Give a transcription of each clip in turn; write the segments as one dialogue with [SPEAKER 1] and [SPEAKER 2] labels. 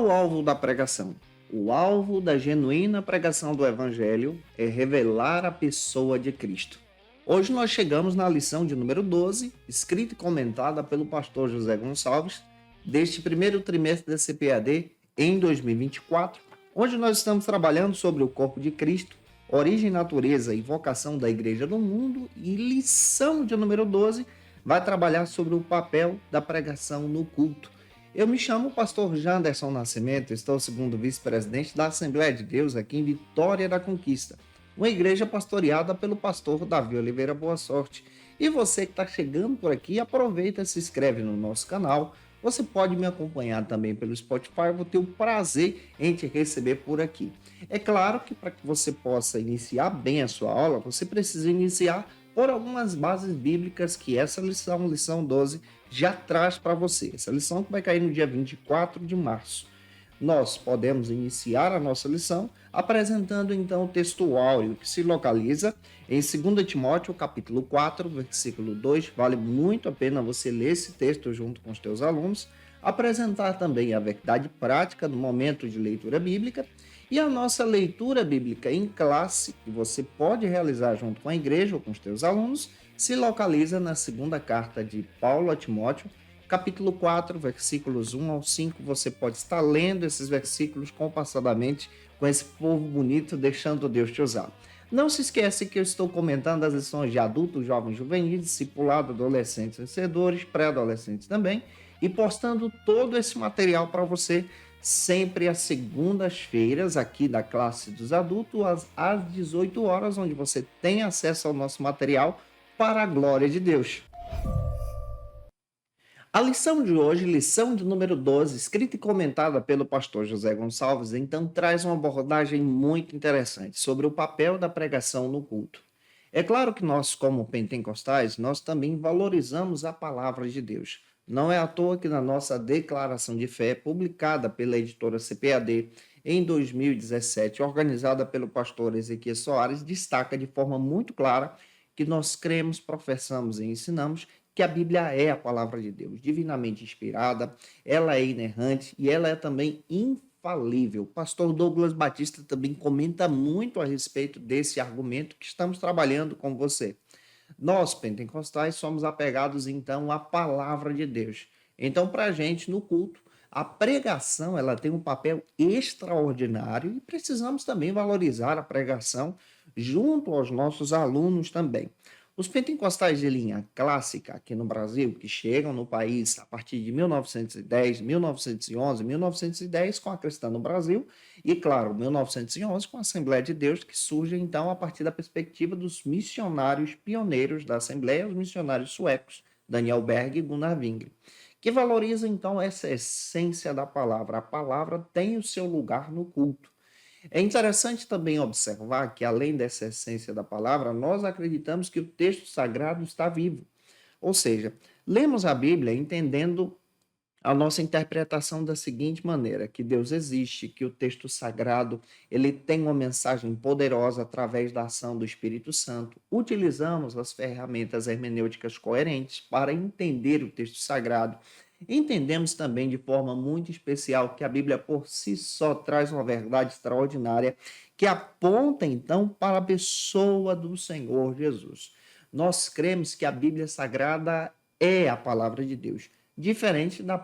[SPEAKER 1] o alvo da pregação? O alvo da genuína pregação do Evangelho é revelar a pessoa de Cristo. Hoje nós chegamos na lição de número 12, escrita e comentada pelo pastor José Gonçalves, deste primeiro trimestre da CPAD em 2024, onde nós estamos trabalhando sobre o corpo de Cristo, origem, natureza e vocação da Igreja no mundo, e lição de número 12 vai trabalhar sobre o papel da pregação no culto. Eu me chamo pastor Janderson Nascimento, estou segundo vice-presidente da Assembleia de Deus aqui em Vitória da Conquista, uma igreja pastoreada pelo pastor Davi Oliveira Boa Sorte. E você que está chegando por aqui, aproveita e se inscreve no nosso canal. Você pode me acompanhar também pelo Spotify, eu vou ter o prazer em te receber por aqui. É claro que para que você possa iniciar bem a sua aula, você precisa iniciar por algumas bases bíblicas que essa lição 12, já traz para você. Essa lição que vai cair no dia 24 de março. Nós podemos iniciar a nossa lição apresentando então o texto áureo que se localiza em 2 Timóteo, capítulo 4, versículo 2. Vale muito a pena você ler esse texto junto com os teus alunos, apresentar também a verdade prática no momento de leitura bíblica e a nossa leitura bíblica em classe, que você pode realizar junto com a igreja ou com os teus alunos, se localiza na segunda carta de Paulo a Timóteo, capítulo 4, versículos 1 ao 5. Você pode estar lendo esses versículos compassadamente com esse povo bonito, deixando Deus te usar. Não se esquece que eu estou comentando as lições de adultos, jovens, juvenis, discipulado, adolescentes, vencedores, pré-adolescentes também, e postando todo esse material para você sempre às segundas-feiras aqui da classe dos adultos às 18 horas, onde você tem acesso ao nosso material para a glória de Deus. A lição de hoje, lição de número 12, escrita e comentada pelo pastor José Gonçalves, então traz uma abordagem muito interessante sobre o papel da pregação no culto. É claro que nós, como pentecostais, nós também valorizamos a palavra de Deus. Não é à toa que na nossa declaração de fé, publicada pela editora CPAD em 2017, organizada pelo pastor Ezequiel Soares, destaca de forma muito clara que nós cremos, professamos e ensinamos que a Bíblia é a palavra de Deus, divinamente inspirada, ela é inerrante e ela é também infalível. O pastor Douglas Batista também comenta muito a respeito desse argumento que estamos trabalhando com você. Nós, pentecostais, somos apegados, então, à palavra de Deus. Então, para a gente, no culto, a pregação ela tem um papel extraordinário e precisamos também valorizar a pregação junto aos nossos alunos também. Os pentecostais de linha clássica aqui no Brasil, que chegam no país a partir de 1910, 1911, 1910 com a cristã no Brasil e, claro, 1911 com a Assembleia de Deus, que surge então a partir da perspectiva dos missionários pioneiros da Assembleia, os missionários suecos, Daniel Berg e Gunnar Wingre, que valorizam então essa essência da palavra. A palavra tem o seu lugar no culto. É interessante também observar que, além dessa essência da palavra, nós acreditamos que o texto sagrado está vivo. Ou seja, lemos a Bíblia entendendo a nossa interpretação da seguinte maneira, que Deus existe, que o texto sagrado ele tem uma mensagem poderosa através da ação do Espírito Santo. Utilizamos as ferramentas hermenêuticas coerentes para entender o texto sagrado. Entendemos também de forma muito especial que a Bíblia por si só traz uma verdade extraordinária que aponta então para a pessoa do Senhor Jesus. Nós cremos que a Bíblia Sagrada é a palavra de Deus, diferente da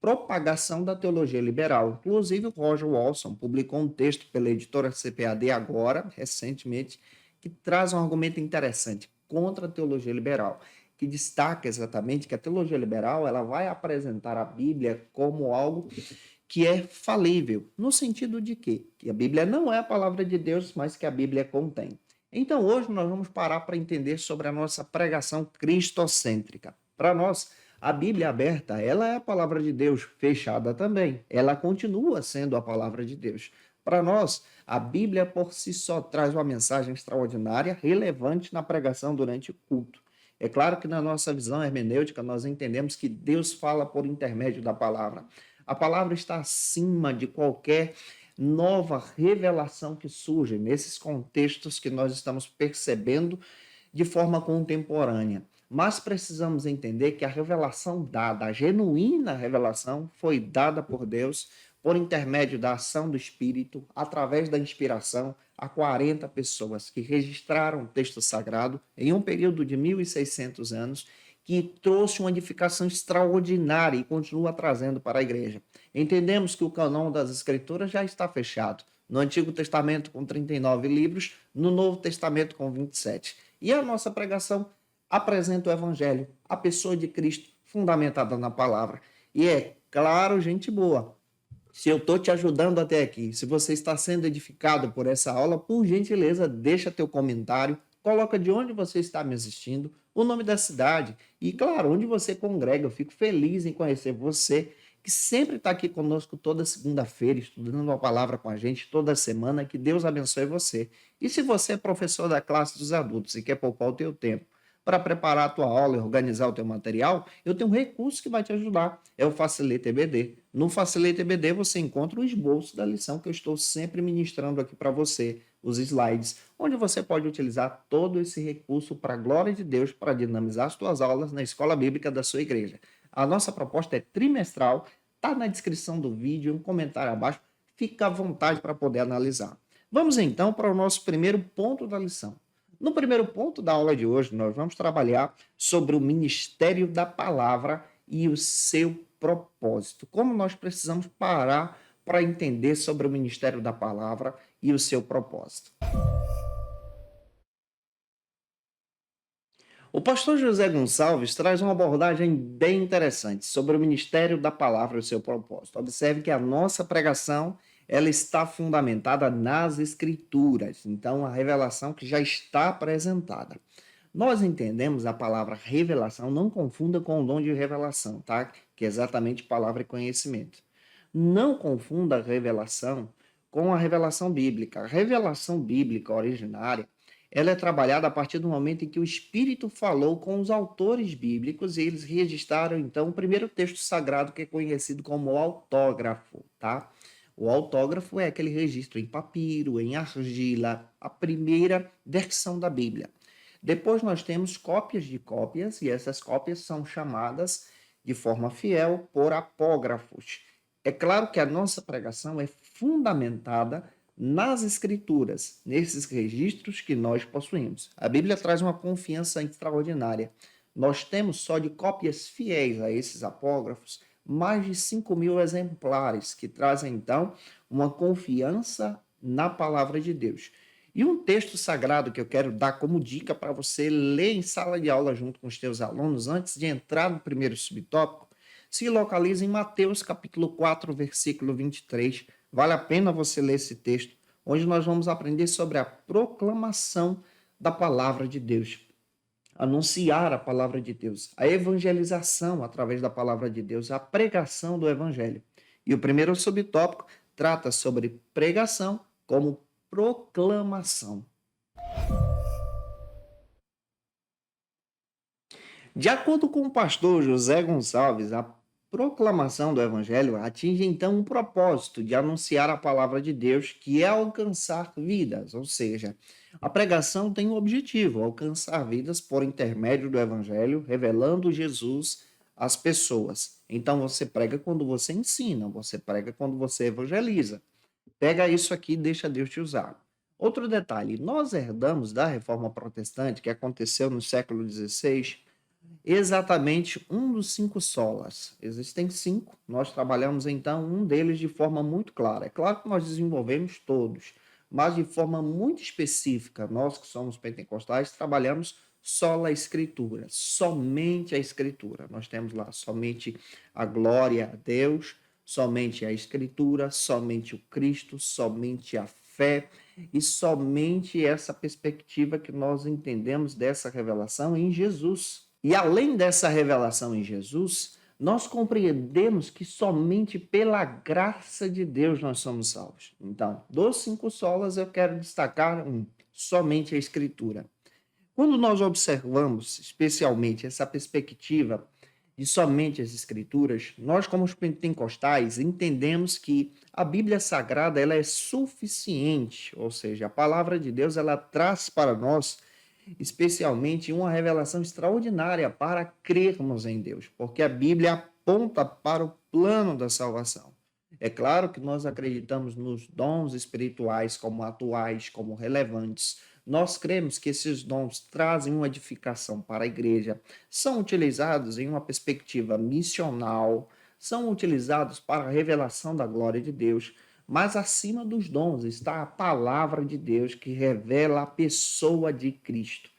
[SPEAKER 1] propagação da teologia liberal. Inclusive, o Roger Walson publicou um texto pela editora CPAD agora, recentemente, que traz um argumento interessante contra a teologia liberal, que destaca exatamente que a teologia liberal ela vai apresentar a Bíblia como algo que é falível, no sentido de quê? Que a Bíblia não é a palavra de Deus, mas que a Bíblia contém. Então, hoje nós vamos parar para entender sobre a nossa pregação cristocêntrica. Para nós, a Bíblia aberta, ela é a palavra de Deus, fechada também. Ela continua sendo a palavra de Deus. Para nós, a Bíblia por si só traz uma mensagem extraordinária, relevante na pregação durante o culto. É claro que na nossa visão hermenêutica nós entendemos que Deus fala por intermédio da palavra. A palavra está acima de qualquer nova revelação que surge nesses contextos que nós estamos percebendo de forma contemporânea. Mas precisamos entender que a revelação dada, a genuína revelação, foi dada por Deus por intermédio da ação do Espírito, através da inspiração, a 40 pessoas que registraram o texto sagrado em um período de 1.600 anos, que trouxe uma edificação extraordinária e continua trazendo para a igreja. Entendemos que o cânon das Escrituras já está fechado. No Antigo Testamento com 39 livros, no Novo Testamento com 27. E a nossa pregação apresenta o Evangelho, a pessoa de Cristo, fundamentada na palavra. E é claro, gente boa, se eu estou te ajudando até aqui, se você está sendo edificado por essa aula, por gentileza, deixa teu comentário, coloca de onde você está me assistindo, o nome da cidade e, claro, onde você congrega. Eu fico feliz em conhecer você, que sempre está aqui conosco toda segunda-feira, estudando uma palavra com a gente toda semana. Que Deus abençoe você. E se você é professor da classe dos adultos e quer poupar o teu tempo para preparar a tua aula e organizar o teu material, eu tenho um recurso que vai te ajudar. É o Facilita EBD. No Facilita EBD você encontra o esboço da lição que eu estou sempre ministrando aqui para você, os slides, onde você pode utilizar todo esse recurso para a glória de Deus, para dinamizar as tuas aulas na escola bíblica da sua igreja. A nossa proposta é trimestral, está na descrição do vídeo, um comentário abaixo, fica à vontade para poder analisar. Vamos então para o nosso primeiro ponto da lição. No primeiro ponto da aula de hoje, nós vamos trabalhar sobre o ministério da palavra e o seu propósito. Como nós precisamos parar para entender sobre o ministério da palavra e o seu propósito. O pastor José Gonçalves traz uma abordagem bem interessante sobre o ministério da palavra e o seu propósito. Observe que a nossa pregação ela está fundamentada nas Escrituras, então a revelação que já está apresentada. Nós entendemos a palavra revelação, não confunda com o dom de revelação, tá? Que é exatamente palavra e conhecimento. Não confunda a revelação com a revelação bíblica. A revelação bíblica originária, ela é trabalhada a partir do momento em que o Espírito falou com os autores bíblicos e eles registraram, então, o primeiro texto sagrado que é conhecido como autógrafo, tá? O autógrafo é aquele registro em papiro, em argila, a primeira versão da Bíblia. Depois nós temos cópias de cópias, e essas cópias são chamadas de forma fiel por apógrafos. É claro que a nossa pregação é fundamentada nas Escrituras, nesses registros que nós possuímos. A Bíblia traz uma confiança extraordinária. Nós temos só de cópias fiéis a esses apógrafos mais de 5.000 exemplares, que trazem, então, uma confiança na palavra de Deus. E um texto sagrado que eu quero dar como dica para você ler em sala de aula junto com os teus alunos, antes de entrar no primeiro subtópico, se localiza em Mateus capítulo 4, versículo 23. Vale a pena você ler esse texto, onde nós vamos aprender sobre a proclamação da palavra de Deus. Anunciar a palavra de Deus, a evangelização através da palavra de Deus, a pregação do evangelho. E o primeiro subtópico trata sobre pregação como proclamação. De acordo com o pastor José Gonçalves, a proclamação do evangelho atinge então um propósito de anunciar a palavra de Deus, que é alcançar vidas, ou seja, a pregação tem o objetivo, alcançar vidas por intermédio do evangelho, revelando Jesus às pessoas. Então você prega quando você ensina, você prega quando você evangeliza. Pega isso aqui e deixa Deus te usar. Outro detalhe, nós herdamos da Reforma Protestante, que aconteceu no século XVI, exatamente um dos 5 solas. Existem 5, nós trabalhamos então um deles de forma muito clara. É claro que nós desenvolvemos todos, mas de forma muito específica, nós que somos pentecostais trabalhamos sola escritura, somente a escritura. Nós temos lá somente a glória a Deus, somente a escritura, somente o Cristo, somente a fé e somente essa perspectiva que nós entendemos dessa revelação em Jesus. E além dessa revelação em Jesus, nós compreendemos que somente pela graça de Deus nós somos salvos. Então, dos 5 solas, eu quero destacar somente a Escritura. Quando nós observamos, especialmente, essa perspectiva de somente as Escrituras, nós, como os pentecostais, entendemos que a Bíblia Sagrada ela é suficiente, ou seja, a palavra de Deus ela traz para nós especialmente uma revelação extraordinária para crermos em Deus, porque a Bíblia aponta para o plano da salvação. É claro que nós acreditamos nos dons espirituais como atuais, como relevantes. Nós cremos que esses dons trazem uma edificação para a igreja, são utilizados em uma perspectiva missional, são utilizados para a revelação da glória de Deus, mas acima dos dons está a palavra de Deus que revela a pessoa de Cristo.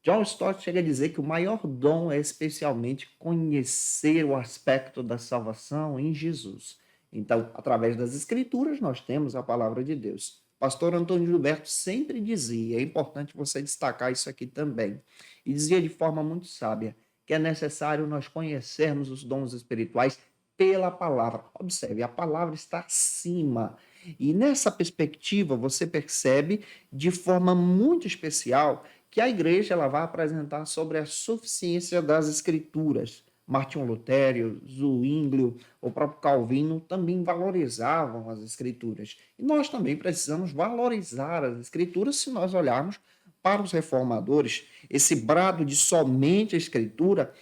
[SPEAKER 1] John Stott chega a dizer que o maior dom é especialmente conhecer o aspecto da salvação em Jesus. Então, através das Escrituras, nós temos a palavra de Deus. Pastor Antônio Gilberto sempre dizia, é importante você destacar isso aqui também, e dizia de forma muito sábia, que é necessário nós conhecermos os dons espirituais pela palavra. Observe, a palavra está acima. E nessa perspectiva, você percebe de forma muito especial que a igreja ela vai apresentar sobre a suficiência das escrituras. Martinho Lutero, Zwinglio, o próprio Calvino também valorizavam as escrituras. E nós também precisamos valorizar as escrituras se nós olharmos para os reformadores. Esse brado de somente a escritura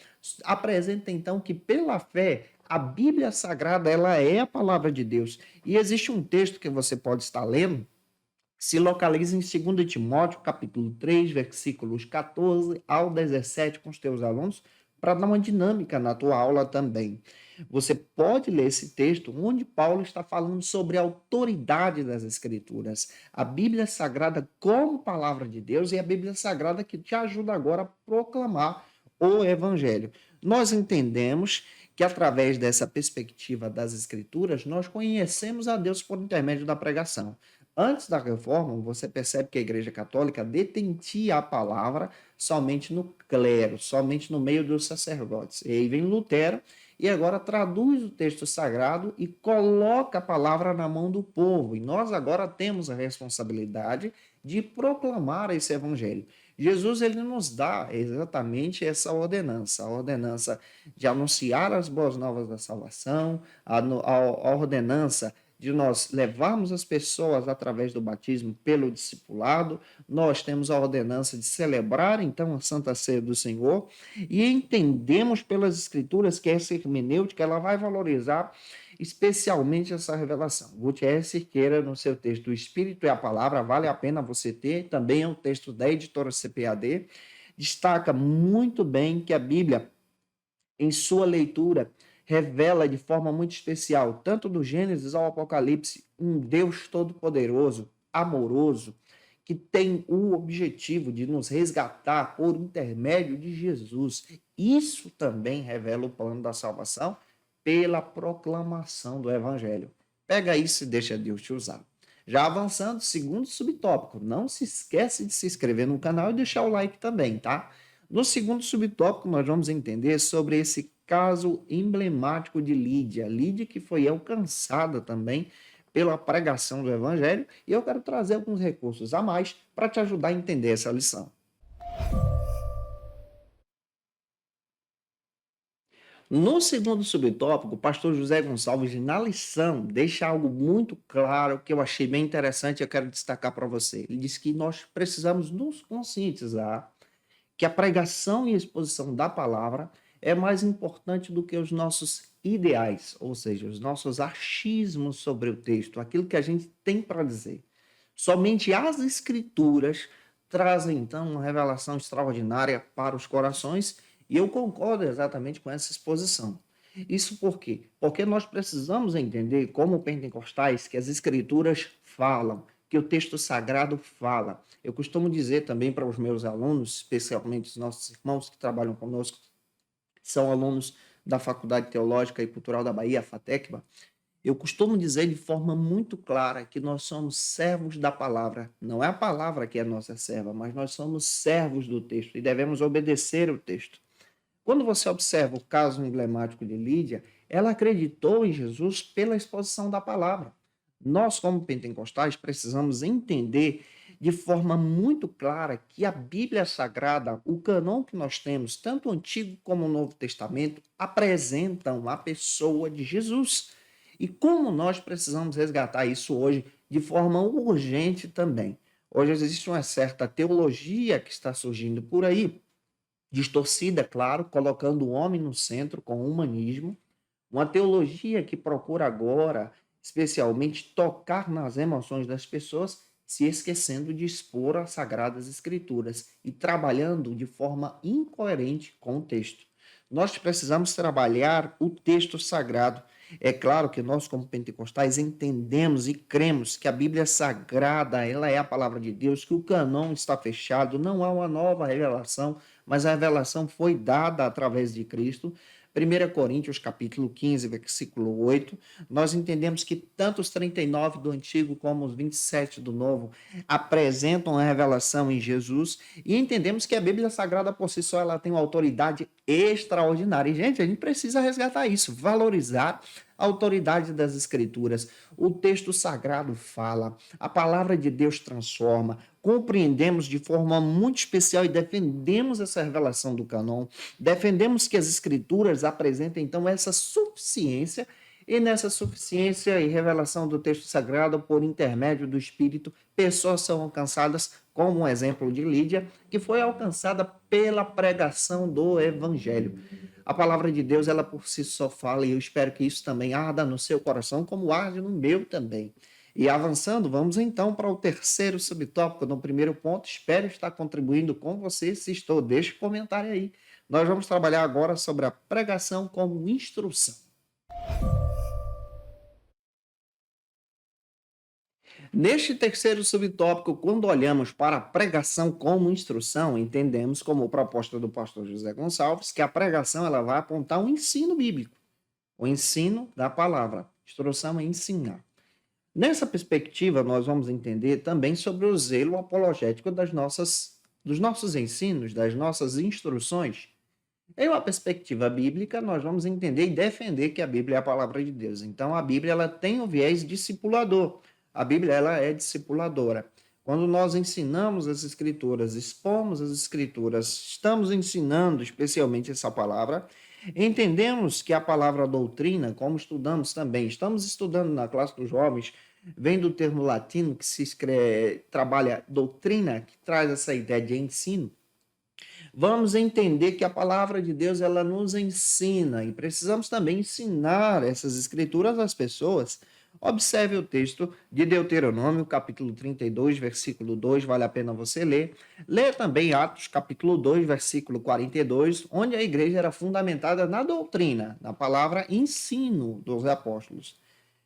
[SPEAKER 1] apresenta então que pela fé a Bíblia Sagrada ela é a palavra de Deus. E existe um texto que você pode estar lendo se localiza em 2 Timóteo, capítulo 3, versículos 14 ao 17 com os teus alunos, para dar uma dinâmica na tua aula também. Você pode ler esse texto onde Paulo está falando sobre a autoridade das Escrituras, a Bíblia Sagrada como palavra de Deus e a Bíblia Sagrada que te ajuda agora a proclamar o Evangelho. Nós entendemos que através dessa perspectiva das Escrituras, nós conhecemos a Deus por intermédio da pregação. Antes da reforma, você percebe que a Igreja Católica detentia a palavra somente no clero, somente no meio dos sacerdotes. E aí vem Lutero e agora traduz o texto sagrado e coloca a palavra na mão do povo. E nós agora temos a responsabilidade de proclamar esse evangelho. Jesus ele nos dá exatamente essa ordenança, a ordenança de anunciar as boas novas da salvação, a ordenança de nós levarmos as pessoas através do batismo pelo discipulado, nós temos a ordenança de celebrar então a Santa Ceia do Senhor e entendemos pelas Escrituras que essa hermenêutica ela vai valorizar especialmente essa revelação. Gutierre Cerqueira, no seu texto O Espírito e a Palavra, vale a pena você ter, também é um texto da editora CPAD, destaca muito bem que a Bíblia, em sua leitura, revela de forma muito especial, tanto do Gênesis ao Apocalipse, um Deus todo-poderoso, amoroso, que tem o objetivo de nos resgatar por intermédio de Jesus. Isso também revela o plano da salvação pela proclamação do Evangelho. Pega isso e deixa Deus te usar. Já avançando, segundo subtópico, não se esquece de se inscrever no canal e deixar o like também, tá? No segundo subtópico, nós vamos entender sobre esse caso emblemático de Lídia. Lídia que foi alcançada também pela pregação do Evangelho, e eu quero trazer alguns recursos a mais para te ajudar a entender essa lição. No segundo subtópico, o pastor José Gonçalves, na lição, deixa algo muito claro que eu achei bem interessante e eu quero destacar para você. Ele diz que nós precisamos nos conscientizar que a pregação e a exposição da palavra é mais importante do que os nossos ideais, ou seja, os nossos achismos sobre o texto, aquilo que a gente tem para dizer. Somente as escrituras trazem, então, uma revelação extraordinária para os corações, e eu concordo exatamente com essa exposição. Isso por quê? Porque nós precisamos entender, como pentecostais, que as escrituras falam, que o texto sagrado fala. Eu costumo dizer também para os meus alunos, especialmente os nossos irmãos que trabalham conosco, são alunos da Faculdade Teológica e Cultural da Bahia, a FATECBA, eu costumo dizer de forma muito clara que nós somos servos da palavra. Não é a palavra que é nossa serva, mas nós somos servos do texto e devemos obedecer o texto. Quando você observa o caso emblemático de Lídia, ela acreditou em Jesus pela exposição da palavra. Nós, como pentecostais, precisamos entender de forma muito clara que a Bíblia Sagrada, o cânon que nós temos, tanto o Antigo como o Novo Testamento, apresentam a pessoa de Jesus. E como nós precisamos resgatar isso hoje de forma urgente também. Hoje existe uma certa teologia que está surgindo por aí, distorcida, claro, colocando o homem no centro com o humanismo, uma teologia que procura agora especialmente tocar nas emoções das pessoas, se esquecendo de expor as Sagradas Escrituras e trabalhando de forma incoerente com o texto. Nós precisamos trabalhar o texto sagrado. É claro que nós, como pentecostais, entendemos e cremos que a Bíblia Sagrada, ela é a palavra de Deus, que o cânon está fechado, não há uma nova revelação, mas a revelação foi dada através de Cristo. 1 Coríntios, capítulo 15, versículo 8, nós entendemos que tanto os 39 do Antigo como os 27 do Novo apresentam a revelação em Jesus e entendemos que a Bíblia Sagrada por si só ela tem uma autoridade extraordinária. E, gente, a gente precisa resgatar isso, valorizar a autoridade das Escrituras. O texto sagrado fala, a palavra de Deus transforma, compreendemos de forma muito especial e defendemos essa revelação do cânon, defendemos que as Escrituras apresentem, então, essa suficiência e nessa suficiência e revelação do texto sagrado, por intermédio do Espírito, pessoas são alcançadas, como um exemplo de Lídia, que foi alcançada pela pregação do Evangelho. A palavra de Deus, ela por si só fala, e eu espero que isso também arda no seu coração, como arde no meu também. E avançando, vamos então para o terceiro subtópico. No primeiro ponto, espero estar contribuindo com você. Se estou, deixe um comentário aí. Nós vamos trabalhar agora sobre a pregação como instrução. Neste terceiro subtópico, quando olhamos para a pregação como instrução, entendemos como proposta do pastor José Gonçalves que a pregação ela vai apontar um ensino bíblico, o ensino da palavra. Instrução é ensinar. Nessa perspectiva, nós vamos entender também sobre o zelo apologético dos nossos ensinos, das nossas instruções. Em uma perspectiva bíblica, nós vamos entender e defender que a Bíblia é a palavra de Deus. Então, a Bíblia ela tem o viés discipulador. A Bíblia ela é discipuladora. Quando nós ensinamos as Escrituras, expomos as Escrituras, estamos ensinando especialmente essa palavra, entendemos que a palavra doutrina, como estudamos também, estamos estudando na classe dos jovens, vem do termo latino que se escreve, trabalha doutrina, que traz essa ideia de ensino. Vamos entender que a palavra de Deus ela nos ensina e precisamos também ensinar essas escrituras às pessoas. Observe o texto de Deuteronômio, capítulo 32, versículo 2, vale a pena você ler. Lê também Atos, capítulo 2, versículo 42, onde a igreja era fundamentada na doutrina, na palavra ensino dos apóstolos.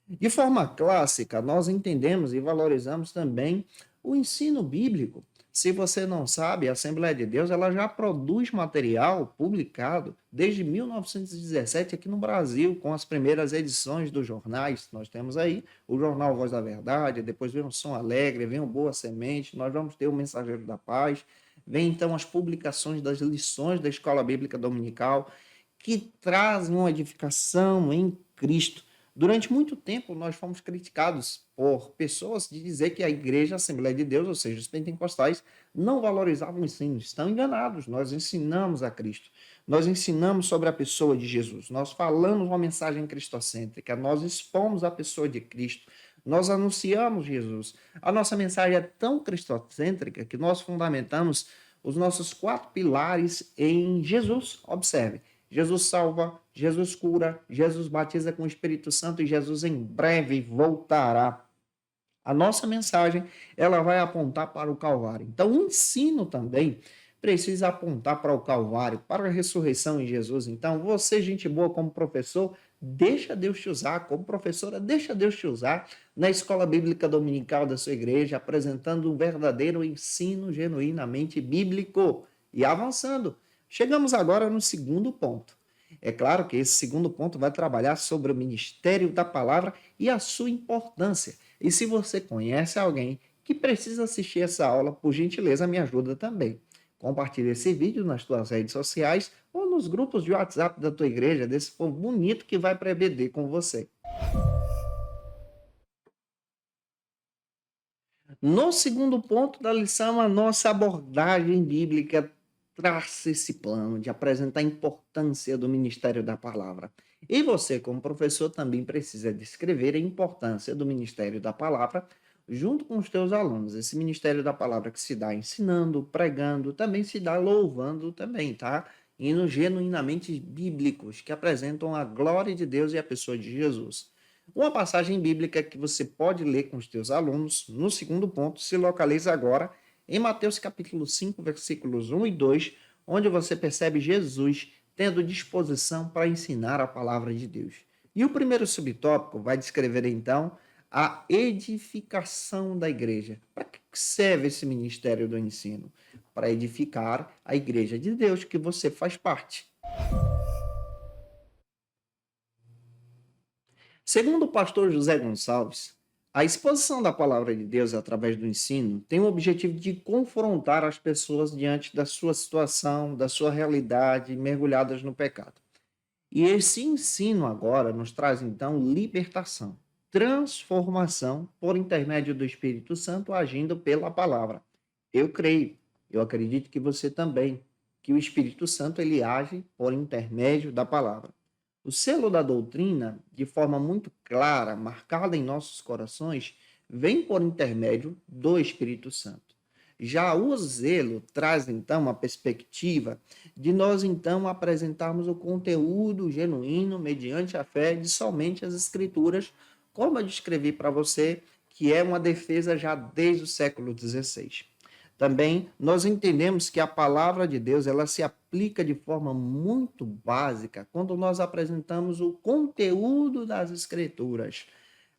[SPEAKER 1] De forma clássica, nós entendemos e valorizamos também o ensino bíblico. Se você não sabe, a Assembleia de Deus ela já produz material publicado desde 1917 aqui no Brasil, com as primeiras edições dos jornais. Nós temos aí o jornal Voz da Verdade, depois vem o Som Alegre, vem o Boa Semente, nós vamos ter o Mensageiro da Paz, vem então as publicações das lições da Escola Bíblica Dominical, que trazem uma edificação em Cristo. Durante muito tempo, nós fomos criticados por pessoas de dizer que a Igreja, a Assembleia de Deus, ou seja, os pentecostais, não valorizavam o ensino. Estão enganados. Nós ensinamos a Cristo. Nós ensinamos sobre a pessoa de Jesus. Nós falamos uma mensagem cristocêntrica. Nós expomos a pessoa de Cristo. Nós anunciamos Jesus. A nossa mensagem é tão cristocêntrica que nós fundamentamos os nossos 4 pilares em Jesus. Observe. Jesus salva, Jesus cura, Jesus batiza com o Espírito Santo e Jesus em breve voltará. A nossa mensagem, ela vai apontar para o Calvário. Então, o ensino também precisa apontar para o Calvário, para a ressurreição em Jesus. Então, você, gente boa, como professor, deixa Deus te usar. Como professora, deixa Deus te usar na escola bíblica dominical da sua igreja, apresentando um verdadeiro ensino genuinamente bíblico. E avançando. Chegamos agora no segundo ponto. É claro que esse segundo ponto vai trabalhar sobre o ministério da palavra e a sua importância. E se você conhece alguém que precisa assistir essa aula, por gentileza, me ajuda também. Compartilhe esse vídeo nas tuas redes sociais ou nos grupos de WhatsApp da tua igreja, desse povo bonito que vai para a EBD com você. No segundo ponto da lição, a nossa abordagem bíblica traça esse plano de apresentar a importância do ministério da palavra. E você, como professor, também precisa descrever a importância do ministério da palavra junto com os teus alunos. Esse ministério da palavra que se dá ensinando, pregando, também se dá louvando também, tá? Hinos genuinamente bíblicos que apresentam a glória de Deus e a pessoa de Jesus. Uma passagem bíblica que você pode ler com os teus alunos, no segundo ponto, se localiza agora em Mateus capítulo 5, versículos 1 e 2, onde você percebe Jesus tendo disposição para ensinar a palavra de Deus. E o primeiro subtópico vai descrever então a edificação da igreja. Para que serve esse ministério do ensino? Para edificar a igreja de Deus que você faz parte. Segundo o pastor José Gonçalves, a exposição da palavra de Deus através do ensino tem o objetivo de confrontar as pessoas diante da sua situação, da sua realidade, mergulhadas no pecado. E esse ensino agora nos traz então libertação, transformação por intermédio do Espírito Santo agindo pela palavra. Eu creio, eu acredito que você também, que o Espírito Santo ele age por intermédio da palavra. O selo da doutrina, de forma muito clara, marcada em nossos corações, vem por intermédio do Espírito Santo. Já o zelo traz então uma perspectiva de nós então apresentarmos o conteúdo genuíno mediante a fé de somente as Escrituras, como eu descrevi para você, que é uma defesa já desde o século XVI. Também nós entendemos que a palavra de Deus ela se aplica de forma muito básica quando nós apresentamos o conteúdo das Escrituras.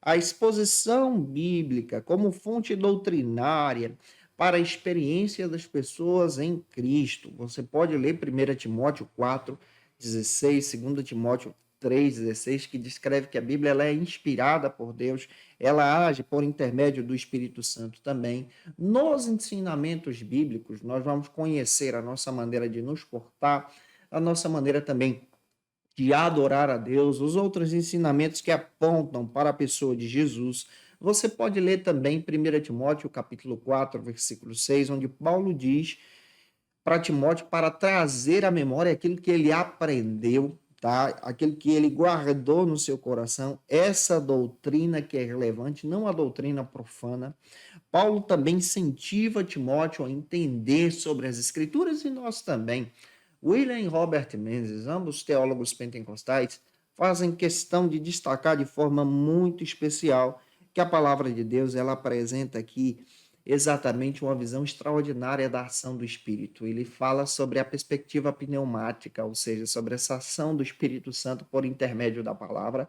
[SPEAKER 1] A exposição bíblica como fonte doutrinária para a experiência das pessoas em Cristo. Você pode ler 1 Timóteo 4:16, 2 Timóteo 3:16, que descreve que a Bíblia ela é inspirada por Deus, ela age por intermédio do Espírito Santo também. Nos ensinamentos bíblicos, nós vamos conhecer a nossa maneira de nos portar, a nossa maneira também de adorar a Deus, os outros ensinamentos que apontam para a pessoa de Jesus. Você pode ler também 1 Timóteo capítulo 4, versículo 6, onde Paulo diz para Timóteo para trazer à memória aquilo que ele aprendeu, tá? Aquilo que ele guardou no seu coração, essa doutrina que é relevante, não a doutrina profana. Paulo também incentiva Timóteo a entender sobre as Escrituras e nós também. William e Robert Menzies, ambos teólogos pentecostais, fazem questão de destacar de forma muito especial que a palavra de Deus ela apresenta aqui exatamente uma visão extraordinária da ação do Espírito. Ele fala sobre a perspectiva pneumática, ou seja, sobre essa ação do Espírito Santo por intermédio da palavra.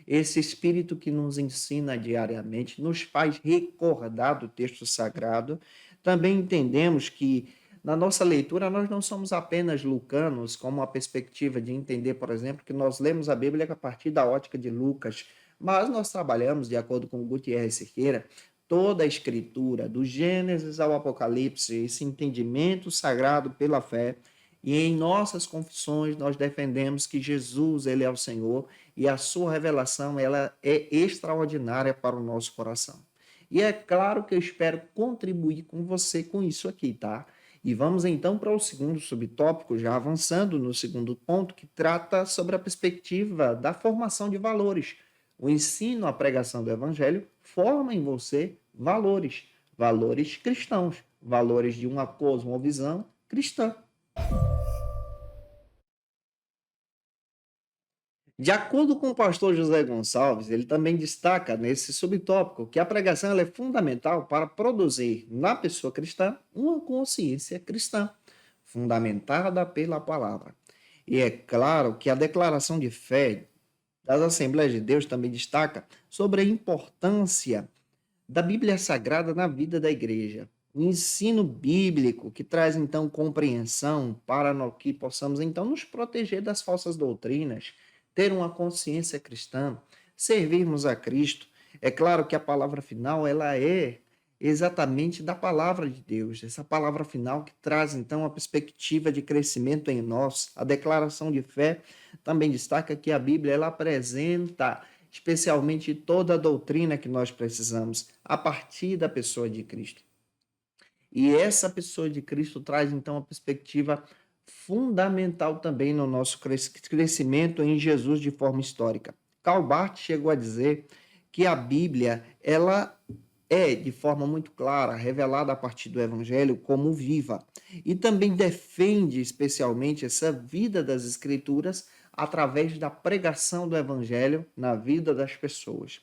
[SPEAKER 1] Esse Espírito que nos ensina diariamente, nos faz recordar do texto sagrado. Também entendemos que na nossa leitura nós não somos apenas lucanos, com uma perspectiva de entender, por exemplo, que nós lemos a Bíblia a partir da ótica de Lucas, mas nós trabalhamos, de acordo com Gutierrez Siqueira, toda a escritura, do Gênesis ao Apocalipse, esse entendimento sagrado pela fé, e em nossas confissões nós defendemos que Jesus, ele é o Senhor, e a sua revelação, ela é extraordinária para o nosso coração. E é claro que eu espero contribuir com você com isso aqui, tá? E vamos então para o segundo subtópico, já avançando no segundo ponto, que trata sobre a perspectiva da formação de valores. O ensino, a pregação do evangelho forma em você valores, valores cristãos, valores de uma cosmovisão cristã. De acordo com o pastor José Gonçalves, ele também destaca nesse subtópico que a pregação ela é fundamental para produzir na pessoa cristã uma consciência cristã, fundamentada pela palavra. E é claro que a declaração de fé das Assembleias de Deus também destaca sobre a importância da Bíblia Sagrada na vida da igreja. O ensino bíblico que traz então compreensão para que possamos então nos proteger das falsas doutrinas, ter uma consciência cristã, servirmos a Cristo. É claro que a palavra final ela é exatamente da palavra de Deus, essa palavra final que traz então a perspectiva de crescimento em nós. A declaração de fé também destaca que a Bíblia ela apresenta especialmente toda a doutrina que nós precisamos a partir da pessoa de Cristo. E essa pessoa de Cristo traz então uma perspectiva fundamental também no nosso crescimento em Jesus de forma histórica. Karl Barth chegou a dizer que a Bíblia ela é, de forma muito clara, revelada a partir do Evangelho como viva. E também defende especialmente essa vida das Escrituras através da pregação do evangelho na vida das pessoas.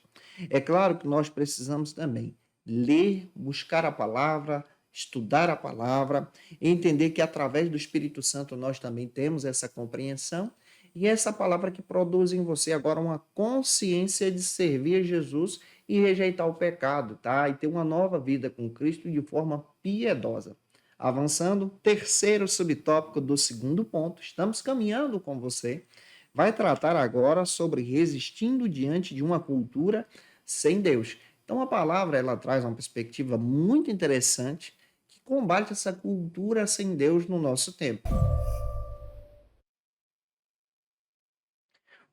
[SPEAKER 1] É claro que nós precisamos também ler, buscar a palavra, estudar a palavra, entender que através do Espírito Santo nós também temos essa compreensão e essa palavra que produz em você agora uma consciência de servir a Jesus e rejeitar o pecado, tá? E ter uma nova vida com Cristo de forma piedosa. Avançando, terceiro subtópico do segundo ponto, estamos caminhando com você. Vai tratar agora sobre resistindo diante de uma cultura sem Deus. Então a palavra ela traz uma perspectiva muito interessante que combate essa cultura sem Deus no nosso tempo.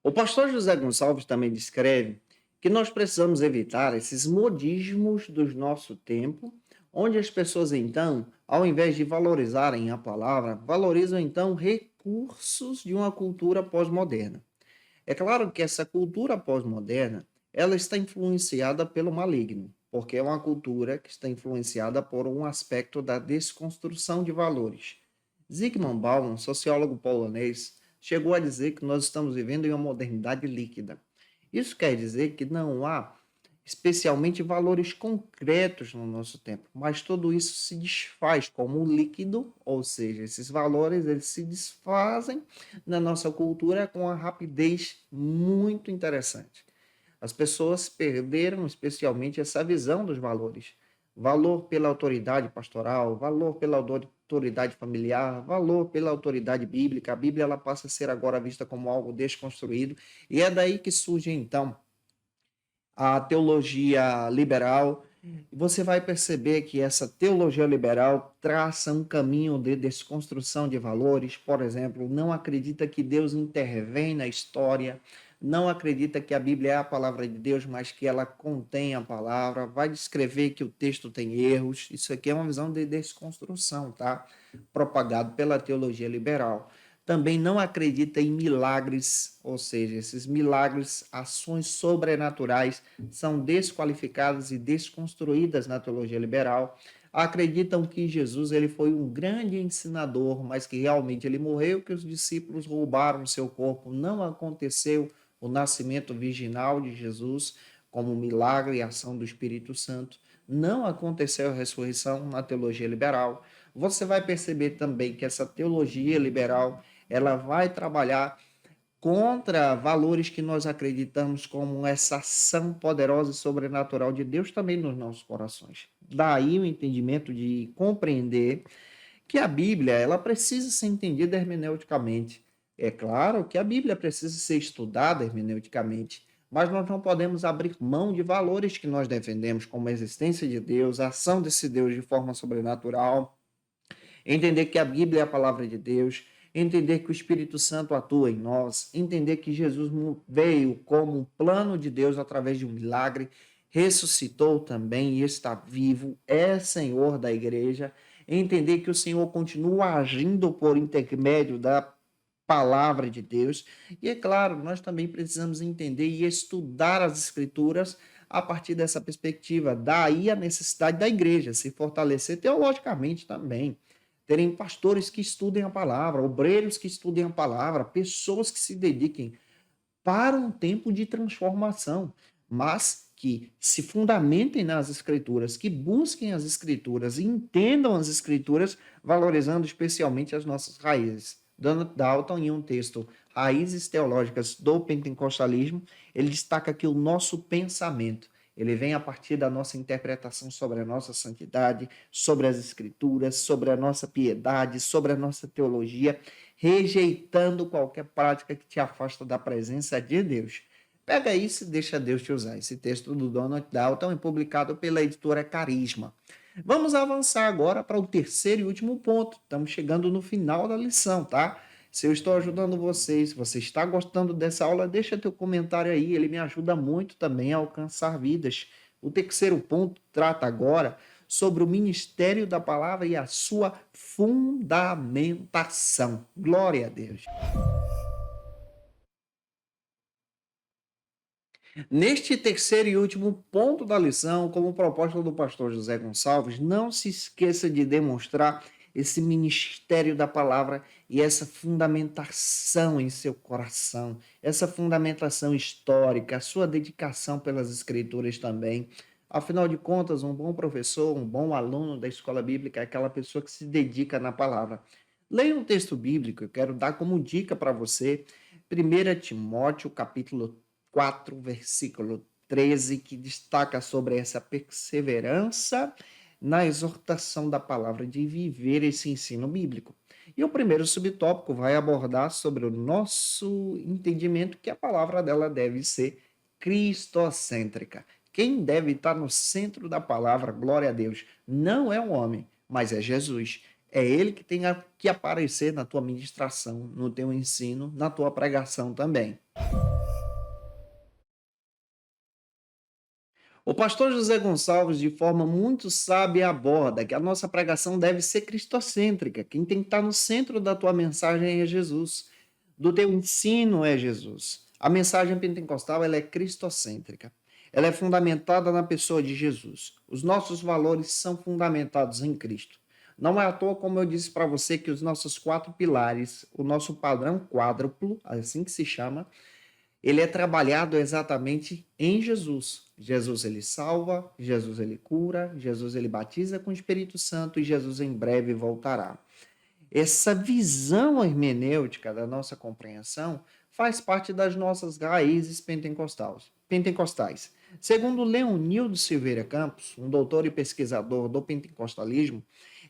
[SPEAKER 1] O pastor José Gonçalves também descreve que nós precisamos evitar esses modismos do nosso tempo, onde as pessoas então, ao invés de valorizarem a palavra, valorizam então recursos de uma cultura pós-moderna. É claro que essa cultura pós-moderna, ela está influenciada pelo maligno, porque é uma cultura que está influenciada por um aspecto da desconstrução de valores. Zygmunt Bauman, sociólogo polonês, chegou a dizer que nós estamos vivendo em uma modernidade líquida. Isso quer dizer que não há especialmente valores concretos no nosso tempo, mas tudo isso se desfaz como um líquido, ou seja, esses valores eles se desfazem na nossa cultura com uma rapidez muito interessante. As pessoas perderam especialmente essa visão dos valores. Valor pela autoridade pastoral, valor pela autoridade familiar, valor pela autoridade bíblica. A Bíblia ela passa a ser agora vista como algo desconstruído e é daí que surge então a teologia liberal. Você vai perceber que essa teologia liberal traça um caminho de desconstrução de valores. Por exemplo, não acredita que Deus intervém na história, não acredita que a Bíblia é a palavra de Deus, mas que ela contém a palavra, vai descrever que o texto tem erros. Isso aqui é uma visão de desconstrução, tá? Propagado pela teologia liberal. Também não acredita em milagres, ou seja, esses milagres, ações sobrenaturais, são desqualificadas e desconstruídas na teologia liberal. Acreditam que Jesus ele foi um grande ensinador, mas que realmente ele morreu, que os discípulos roubaram seu corpo. Não aconteceu o nascimento virginal de Jesus como milagre e ação do Espírito Santo. Não aconteceu a ressurreição na teologia liberal. Você vai perceber também que essa teologia liberal ela vai trabalhar contra valores que nós acreditamos como essa ação poderosa e sobrenatural de Deus também nos nossos corações. Daí o entendimento de compreender que a Bíblia ela precisa ser entendida hermeneuticamente. É claro que a Bíblia precisa ser estudada hermeneuticamente, mas nós não podemos abrir mão de valores que nós defendemos, como a existência de Deus, a ação desse Deus de forma sobrenatural, entender que a Bíblia é a palavra de Deus, entender que o Espírito Santo atua em nós, entender que Jesus veio como um plano de Deus através de um milagre, ressuscitou também e está vivo, é Senhor da igreja, entender que o Senhor continua agindo por intermédio da palavra de Deus. E é claro, nós também precisamos entender e estudar as escrituras a partir dessa perspectiva. Daí a necessidade da igreja se fortalecer teologicamente também, terem pastores que estudem a palavra, obreiros que estudem a palavra, pessoas que se dediquem para um tempo de transformação, mas que se fundamentem nas escrituras, que busquem as escrituras e entendam as escrituras, valorizando especialmente as nossas raízes. Donald Dalton, em um texto Raízes Teológicas do Pentecostalismo, ele destaca que o nosso pensamento ele vem a partir da nossa interpretação sobre a nossa santidade, sobre as escrituras, sobre a nossa piedade, sobre a nossa teologia, rejeitando qualquer prática que te afasta da presença de Deus. Pega isso e deixa Deus te usar. Esse texto do Donald Dalton é publicado pela editora Carisma. Vamos avançar agora para o terceiro e último ponto. Estamos chegando no final da lição, tá? Se eu estou ajudando vocês, se você está gostando dessa aula, deixa teu comentário aí, ele me ajuda muito também a alcançar vidas. O terceiro ponto trata agora sobre o ministério da palavra e a sua fundamentação. Glória a Deus. Neste terceiro e último ponto da lição, como proposta do pastor José Gonçalves, não se esqueça de demonstrar esse ministério da palavra e essa fundamentação em seu coração, essa fundamentação histórica, a sua dedicação pelas escrituras também. Afinal de contas, um bom professor, um bom aluno da escola bíblica é aquela pessoa que se dedica na palavra. Leia um texto bíblico, eu quero dar como dica para você, 1 Timóteo, capítulo 4, versículo 13, que destaca sobre essa perseverança na exortação da palavra, de viver esse ensino bíblico. E o primeiro subtópico vai abordar sobre o nosso entendimento que a palavra dela deve ser cristocêntrica. Quem deve estar no centro da palavra, glória a Deus, não é o homem, mas é Jesus. É ele que tem que aparecer na tua ministração, no teu ensino, na tua pregação também. O pastor José Gonçalves, de forma muito sábia, aborda que a nossa pregação deve ser cristocêntrica. Quem tem que estar no centro da tua mensagem é Jesus. Do teu ensino é Jesus. A mensagem pentecostal ela é cristocêntrica. Ela é fundamentada na pessoa de Jesus. Os nossos valores são fundamentados em Cristo. Não é à toa, como eu disse para você, que os nossos 4 pilares, o nosso padrão quádruplo, assim que se chama, ele é trabalhado exatamente em Jesus. Jesus ele salva, Jesus ele cura, Jesus ele batiza com o Espírito Santo e Jesus em breve voltará. Essa visão hermenêutica da nossa compreensão faz parte das nossas raízes pentecostais. Segundo Leonildo Silveira Campos, um doutor e pesquisador do pentecostalismo,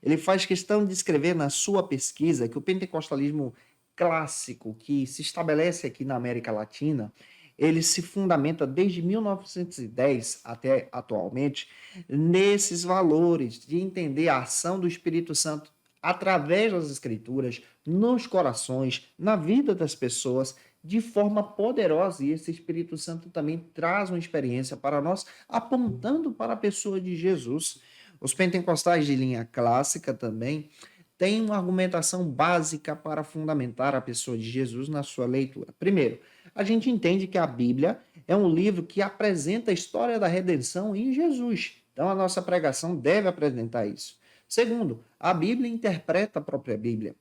[SPEAKER 1] ele faz questão de escrever na sua pesquisa que o pentecostalismo clássico que se estabelece aqui na América Latina, ele se fundamenta desde 1910 até atualmente nesses valores de entender a ação do Espírito Santo através das escrituras, nos corações, na vida das pessoas, de forma poderosa. E esse Espírito Santo também traz uma experiência para nós, apontando para a pessoa de Jesus. Os pentecostais de linha clássica também têm uma argumentação básica para fundamentar a pessoa de Jesus na sua leitura. Primeiro, a gente entende que a Bíblia é um livro que apresenta a história da redenção em Jesus. Então, a nossa pregação deve apresentar isso. Segundo, a Bíblia interpreta a própria Bíblia.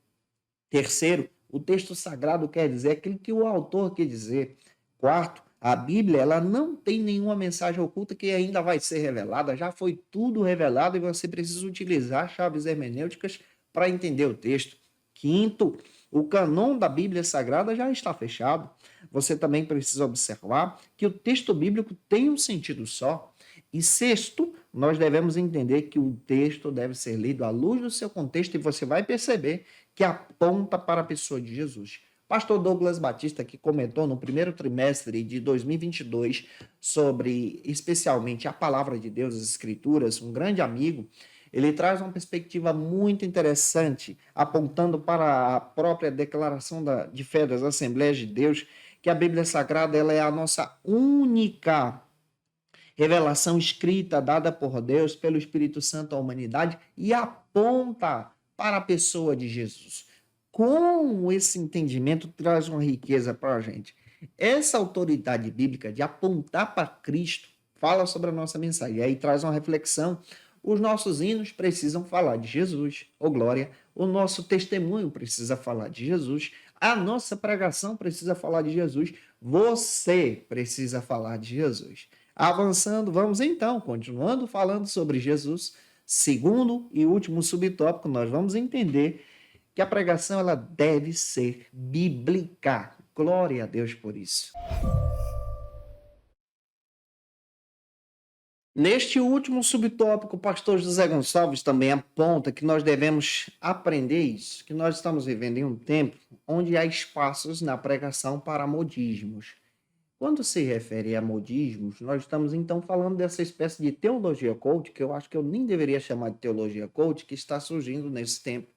[SPEAKER 1] Terceiro, o texto sagrado quer dizer aquilo que o autor quer dizer. Quarto, a Bíblia ela não tem nenhuma mensagem oculta que ainda vai ser revelada, já foi tudo revelado e você precisa utilizar chaves hermenêuticas para entender o texto. Quinto, o canon da Bíblia Sagrada já está fechado. Você também precisa observar que o texto bíblico tem um sentido só. E sexto, nós devemos entender que o texto deve ser lido à luz do seu contexto e você vai perceber que aponta para a pessoa de Jesus. Pastor Douglas Batista, que comentou no primeiro trimestre de 2022 sobre, especialmente, a palavra de Deus, as Escrituras, um grande amigo, ele traz uma perspectiva muito interessante, apontando para a própria declaração de fé das Assembleias de Deus, que a Bíblia Sagrada ela é a nossa única revelação escrita dada por Deus, pelo Espírito Santo à humanidade e aponta para a pessoa de Jesus. Com esse entendimento traz uma riqueza para a gente. Essa autoridade bíblica de apontar para Cristo fala sobre a nossa mensagem. E aí traz uma reflexão. Os nossos hinos precisam falar de Jesus, ô glória. O nosso testemunho precisa falar de Jesus. A nossa pregação precisa falar de Jesus. Você precisa falar de Jesus. Avançando, vamos então, continuando falando sobre Jesus. Segundo e último subtópico, nós vamos entender que a pregação ela deve ser bíblica. Glória a Deus por isso. Neste último subtópico, o pastor José Gonçalves também aponta que nós devemos aprender isso, que nós estamos vivendo em um tempo onde há espaços na pregação para modismos. Quando se refere a modismos, nós estamos então falando dessa espécie de teologia coach, que eu acho que eu nem deveria chamar de teologia coach, que está surgindo nesse tempo,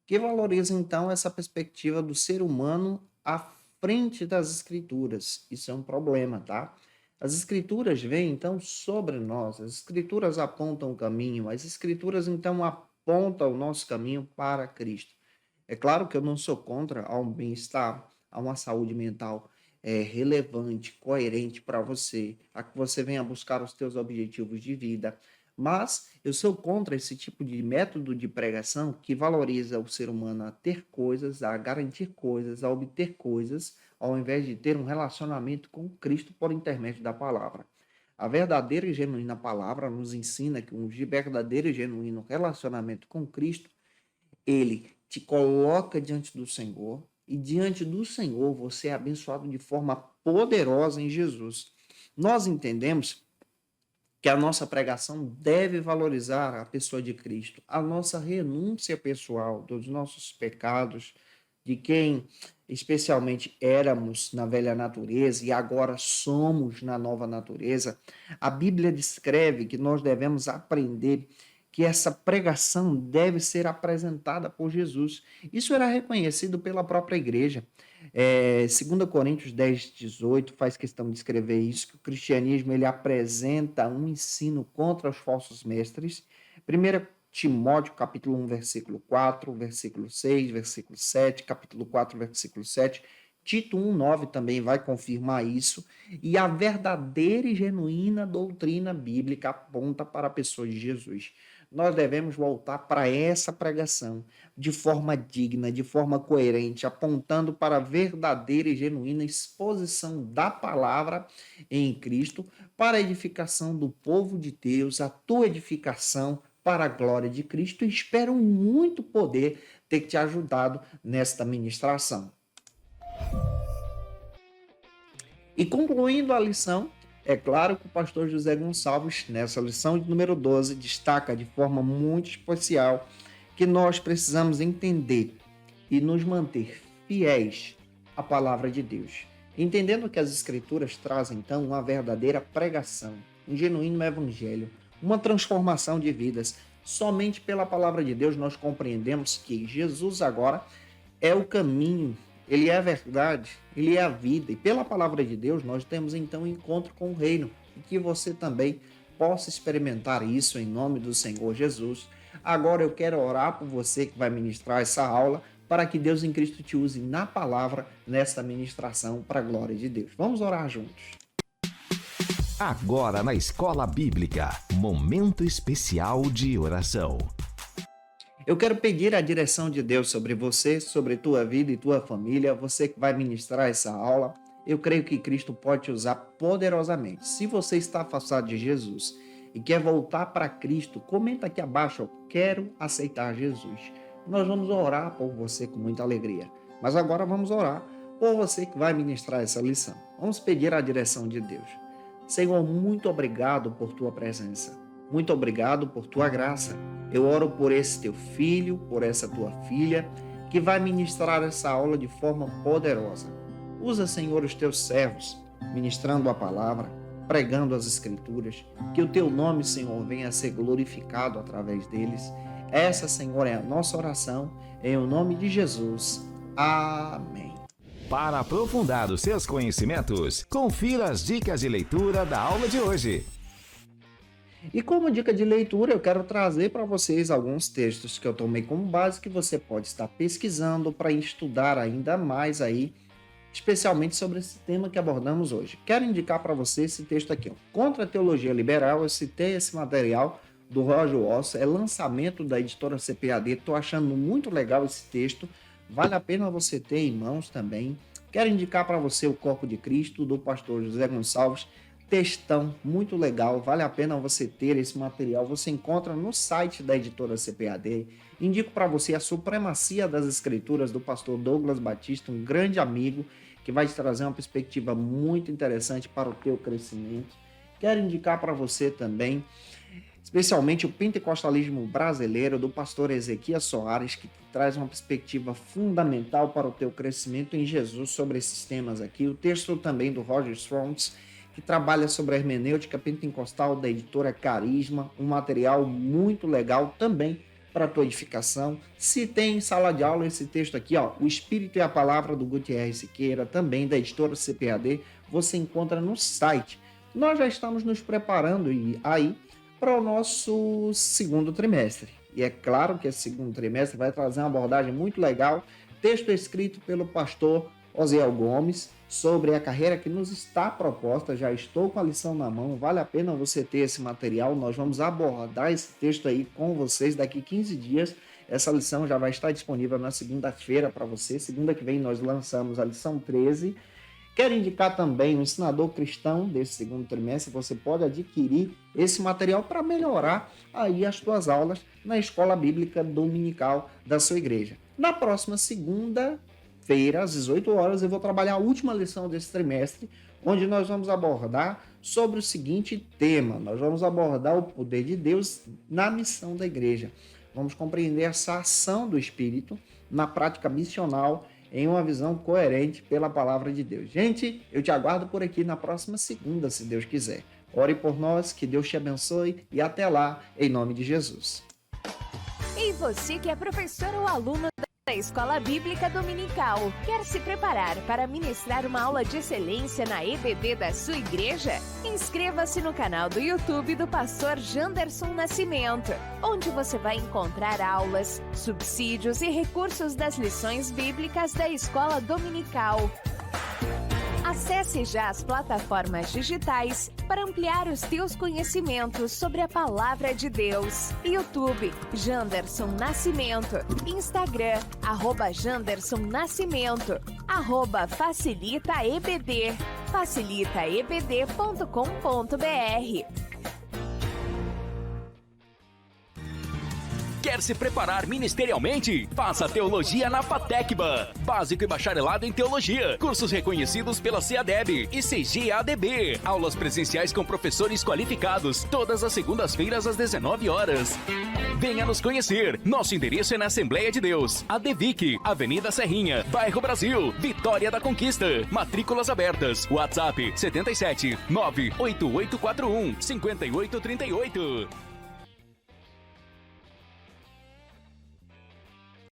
[SPEAKER 1] que valoriza então essa perspectiva do ser humano à frente das escrituras. Isso é um problema, tá? As escrituras vêm então sobre nós, as escrituras apontam o caminho, as escrituras então apontam o nosso caminho para Cristo. É claro que eu não sou contra a um bem-estar, a uma saúde mental relevante, coerente para você, a que você venha buscar os teus objetivos de vida. Mas eu sou contra esse tipo de método de pregação que valoriza o ser humano a ter coisas, a garantir coisas, a obter coisas, ao invés de ter um relacionamento com Cristo por intermédio da palavra. A verdadeira e genuína palavra nos ensina que um verdadeiro e genuíno relacionamento com Cristo, ele te coloca diante do Senhor e diante do Senhor você é abençoado de forma poderosa em Jesus. Nós entendemos que a nossa pregação deve valorizar a pessoa de Cristo, a nossa renúncia pessoal dos nossos pecados, de quem especialmente éramos na velha natureza e agora somos na nova natureza. A Bíblia descreve que nós devemos aprender que essa pregação deve ser apresentada por Jesus. Isso era reconhecido pela própria igreja. 2 Coríntios 10, 18 faz questão de escrever isso, que o cristianismo ele apresenta um ensino contra os falsos mestres. 1 Timóteo, capítulo 1, versículo 4, versículo 6, versículo 7, capítulo 4, versículo 7, Tito 1,9 também vai confirmar isso, e a verdadeira e genuína doutrina bíblica aponta para a pessoa de Jesus. Nós devemos voltar para essa pregação de forma digna, de forma coerente, apontando para a verdadeira e genuína exposição da palavra em Cristo para a edificação do povo de Deus, a tua edificação para a glória de Cristo. E espero muito poder ter te ajudado nesta ministração. E concluindo a lição, é claro que o pastor José Gonçalves, nessa lição de número 12, destaca de forma muito especial que nós precisamos entender e nos manter fiéis à palavra de Deus. Entendendo que as Escrituras trazem, então, uma verdadeira pregação, um genuíno evangelho, uma transformação de vidas. Somente pela palavra de Deus nós compreendemos que Jesus agora é o caminho, ele é a verdade, ele é a vida. E pela palavra de Deus nós temos então um encontro com o reino. E que você também possa experimentar isso em nome do Senhor Jesus. Agora eu quero orar por você que vai ministrar essa aula, para que Deus em Cristo te use na palavra, nessa ministração, para a glória de Deus. Vamos orar juntos.
[SPEAKER 2] Agora na Escola Bíblica, momento especial de oração.
[SPEAKER 1] Eu quero pedir a direção de Deus sobre você, sobre tua vida e tua família, você que vai ministrar essa aula. Eu creio que Cristo pode te usar poderosamente. Se você está afastado de Jesus e quer voltar para Cristo, comenta aqui abaixo, eu quero aceitar Jesus. Nós vamos orar por você com muita alegria. Mas agora vamos orar por você que vai ministrar essa lição. Vamos pedir a direção de Deus. Senhor, muito obrigado por tua presença. Muito obrigado por tua graça. Eu oro por esse teu filho, por essa tua filha, que vai ministrar essa aula de forma poderosa. Usa, Senhor, os teus servos, ministrando a palavra, pregando as escrituras, que o teu nome, Senhor, venha a ser glorificado através deles. Essa, Senhor, é a nossa oração, em o nome de Jesus. Amém.
[SPEAKER 2] Para aprofundar os seus conhecimentos, confira as dicas de leitura da aula de hoje.
[SPEAKER 1] E como dica de leitura, eu quero trazer para vocês alguns textos que eu tomei como base que você pode estar pesquisando para estudar ainda mais aí, especialmente sobre esse tema que abordamos hoje. Quero indicar para você esse texto aqui, ó. Contra a Teologia Liberal. Eu citei esse material do Roger Watson, é lançamento da editora CPAD. Estou achando muito legal esse texto, vale a pena você ter em mãos também. Quero indicar para você o Corpo de Cristo, do pastor José Gonçalves. Textão muito legal, vale a pena você ter esse material, você encontra no site da editora CPAD. Indico para você a Supremacia das Escrituras, do pastor Douglas Batista, um grande amigo que vai te trazer uma perspectiva muito interessante para o teu crescimento. Quero indicar para você também, especialmente o Pentecostalismo Brasileiro, do pastor Ezequias Soares, que traz uma perspectiva fundamental para o teu crescimento em Jesus sobre esses temas aqui. O texto também do Roger Strongs, que trabalha sobre a hermenêutica pentecostal, da editora Carisma, um material muito legal também para a tua edificação. Se tem em sala de aula esse texto aqui, ó, O Espírito e a Palavra, do Gutierrez Siqueira, também da editora CPAD, você encontra no site. Nós já estamos nos preparando aí para o nosso segundo trimestre. E é claro que esse segundo trimestre vai trazer uma abordagem muito legal, texto escrito pelo pastor Osiel Gomes, sobre a carreira que nos está proposta. Já estou com a lição na mão, vale a pena você ter esse material. Nós vamos abordar esse texto aí com vocês daqui 15 dias. Essa lição já vai estar disponível na segunda-feira para você. Segunda que vem nós lançamos a lição 13. Quero indicar também o ensinador cristão desse segundo trimestre. Você pode adquirir esse material para melhorar aí as suas aulas na escola bíblica dominical da sua igreja. Na próxima segunda-feira, às 18 horas, eu vou trabalhar a última lição desse trimestre, onde nós vamos abordar sobre o seguinte tema. Nós vamos abordar o poder de Deus na missão da igreja. Vamos compreender essa ação do Espírito na prática missional em uma visão coerente pela palavra de Deus. Gente, eu te aguardo por aqui na próxima segunda, se Deus quiser. Ore por nós, que Deus te abençoe e até lá, em nome de Jesus.
[SPEAKER 3] E você que é professor ou aluno da Escola Bíblica Dominical, quer se preparar para ministrar uma aula de excelência na EBD da sua igreja? Inscreva-se no canal do YouTube do pastor Janderson Nascimento, onde você vai encontrar aulas, subsídios e recursos das lições bíblicas da Escola Dominical. Acesse já as plataformas digitais para ampliar os teus conhecimentos sobre a Palavra de Deus. YouTube, Janderson Nascimento. Instagram, @Janderson Nascimento. @FacilitaEBD. facilitaebd.com.br.
[SPEAKER 4] Quer se preparar ministerialmente? Faça Teologia na FATECBA. Básico e bacharelado em Teologia. Cursos reconhecidos pela CEADEB e CGADB. Aulas presenciais com professores qualificados. Todas as segundas-feiras às 19 horas. Venha nos conhecer. Nosso endereço é na Assembleia de Deus. ADVIC, Avenida Serrinha, Bairro Brasil, Vitória da Conquista. Matrículas abertas. WhatsApp 77 98841 5838.